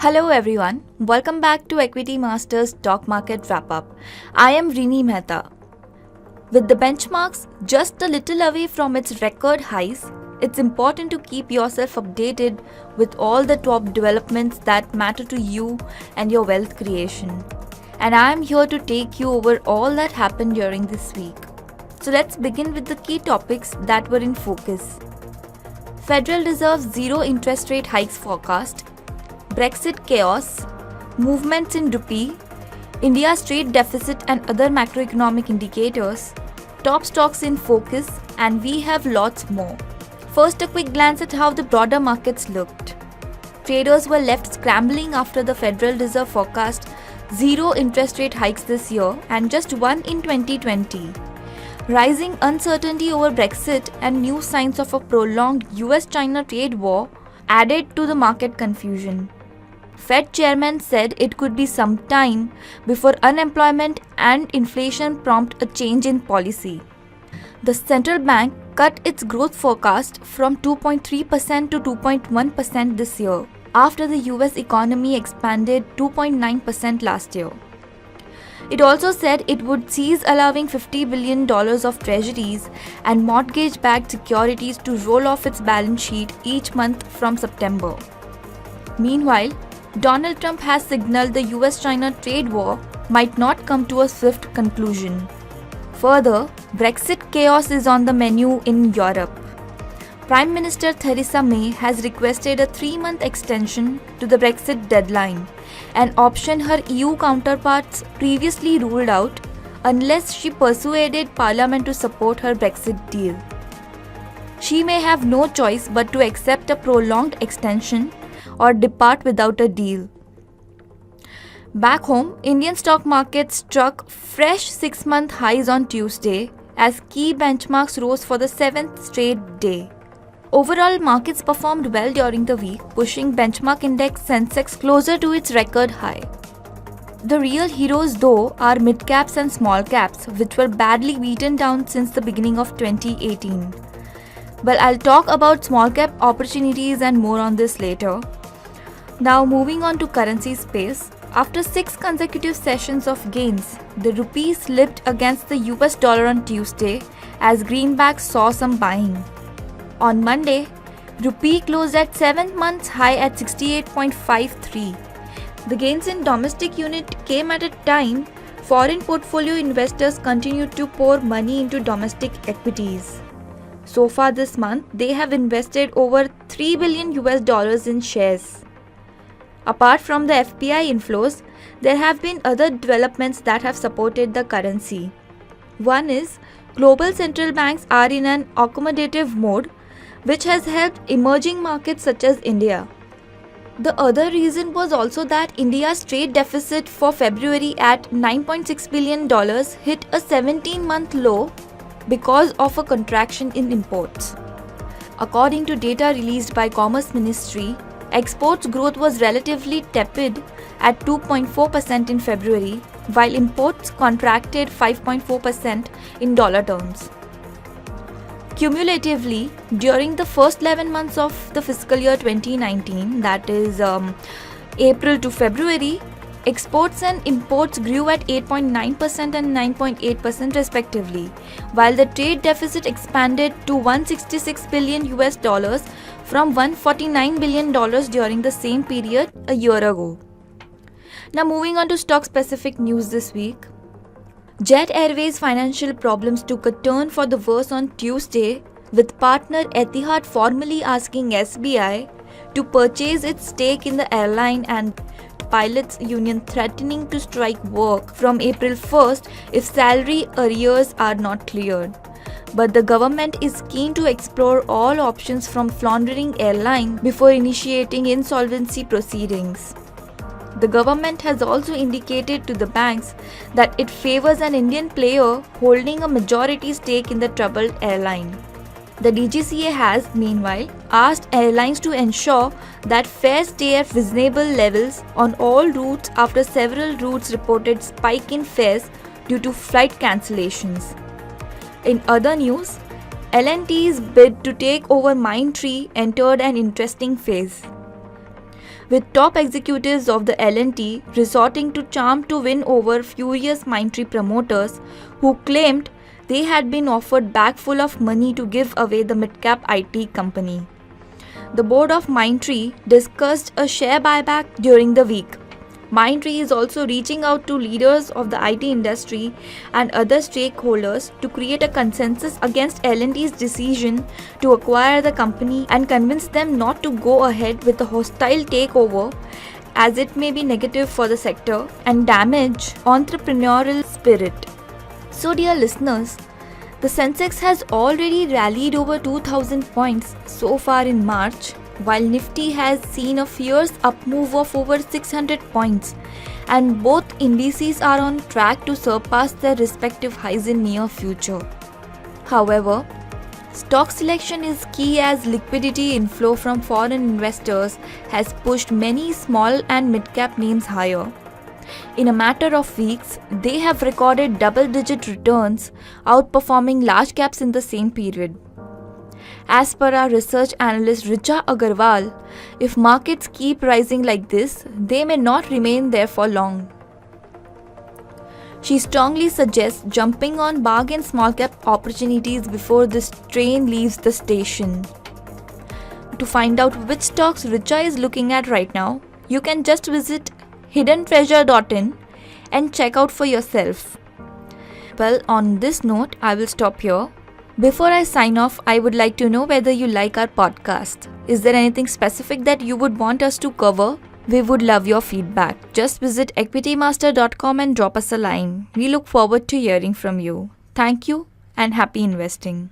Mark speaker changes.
Speaker 1: Hello everyone, welcome back to Equity Masters Stock Market Wrap-Up. I am Rini Mehta. With the benchmarks just a little away from its record highs, it's important to keep yourself updated with all the top developments that matter to you and your wealth creation. And I am here to take you over all that happened during this week. So let's begin with the key topics that were in focus. Federal Reserve's zero interest rate hikes forecast, Brexit chaos, movements in rupee, India's trade deficit and other macroeconomic indicators, top stocks in focus, and we have lots more. First, a quick glance at how the broader markets looked. Traders were left scrambling after the Federal Reserve forecast zero interest rate hikes this year and just one in 2020. Rising uncertainty over Brexit and new signs of a prolonged US-China trade war added to the market confusion. Fed chairman said it could be some time before unemployment and inflation prompt a change in policy. The central bank cut its growth forecast from 2.3% to 2.1% this year, after the US economy expanded 2.9% last year. It also said it would cease allowing $50 billion of treasuries and mortgage-backed securities to roll off its balance sheet each month from September. Meanwhile, Donald Trump has signaled the US-China trade war might not come to a swift conclusion. Further, Brexit chaos is on the menu in Europe. Prime Minister Theresa May has requested a 3-month extension to the Brexit deadline, an option her EU counterparts previously ruled out unless she persuaded Parliament to support her Brexit deal. She may have no choice but to accept a prolonged extension or depart without a deal. Back home, Indian stock markets struck fresh 6-month highs on Tuesday as key benchmarks rose for the 7th straight day. Overall, markets performed well during the week, pushing benchmark index Sensex closer to its record high. The real heroes, though, are midcaps and smallcaps, which were badly beaten down since the beginning of 2018. Well, I'll talk about small cap opportunities and more on this later. Now moving on to currency space. After 6 consecutive sessions of gains, the rupee slipped against the US dollar on Tuesday as greenbacks saw some buying. On Monday, rupee closed at 7 months high at 68.53. The gains in domestic unit came at a time foreign portfolio investors continued to pour money into domestic equities. So far this month, they have invested over $3 billion in shares. Apart from the FPI inflows, there have been other developments that have supported the currency. One is, global central banks are in an accommodative mode, which has helped emerging markets such as India. The other reason was also that India's trade deficit for February at $9.6 billion hit a 17-month low because of a contraction in imports. According to data released by Commerce Ministry, exports growth was relatively tepid at 2.4% in February, while imports contracted 5.4% in dollar terms. Cumulatively, during the first 11 months of the fiscal year 2019, that is April to February, exports and imports grew at 8.9% and 9.8% respectively, while the trade deficit expanded to $166 billion from $149 billion during the same period a year ago. Now moving on to stock-specific news this week. Jet Airways' financial problems took a turn for the worse on Tuesday, with partner Etihad formally asking SBI to purchase its stake in the airline and pilots union threatening to strike work from April 1st if salary arrears are not cleared. But the government is keen to explore all options from floundering airline before initiating insolvency proceedings. The government has also indicated to the banks that it favors an Indian player holding a majority stake in the troubled airline. The DGCA has, meanwhile, asked airlines to ensure that fares stay at reasonable levels on all routes after several routes reported spike in fares due to flight cancellations. In other news, L&T's bid to take over Mindtree entered an interesting phase. with top executives of the L&T resorting to charm to win over furious Mindtree promoters who claimed they had been offered bag full of money to give away the midcap IT company. The board of Mindtree discussed a share buyback during the week. Mindtree is also reaching out to leaders of the IT industry and other stakeholders to create a consensus against L&T's decision to acquire the company and convince them not to go ahead with a hostile takeover, as it may be negative for the sector and damage entrepreneurial spirit. So dear listeners, the Sensex has already rallied over 2000 points so far in March, while Nifty has seen a fierce up move of over 600 points, and both indices are on track to surpass their respective highs in near future. However, stock selection is key as liquidity inflow from foreign investors has pushed many small and mid-cap names higher. In a matter of weeks, they have recorded double-digit returns, outperforming large caps in the same period. As per our research analyst Richa Agarwal, if markets keep rising like this, they may not remain there for long. She strongly suggests jumping on bargain small cap opportunities before this train leaves the station. To find out which stocks Richa is looking at right now, you can just visit hiddentreasure.in and check out for yourself. Well, on this note, I will stop here. Before I sign off, I would like to know whether you like our podcast. Is there anything specific that you would want us to cover? We would love your feedback. Just visit equitymaster.com and drop us a line. We look forward to hearing from you. Thank you and happy investing.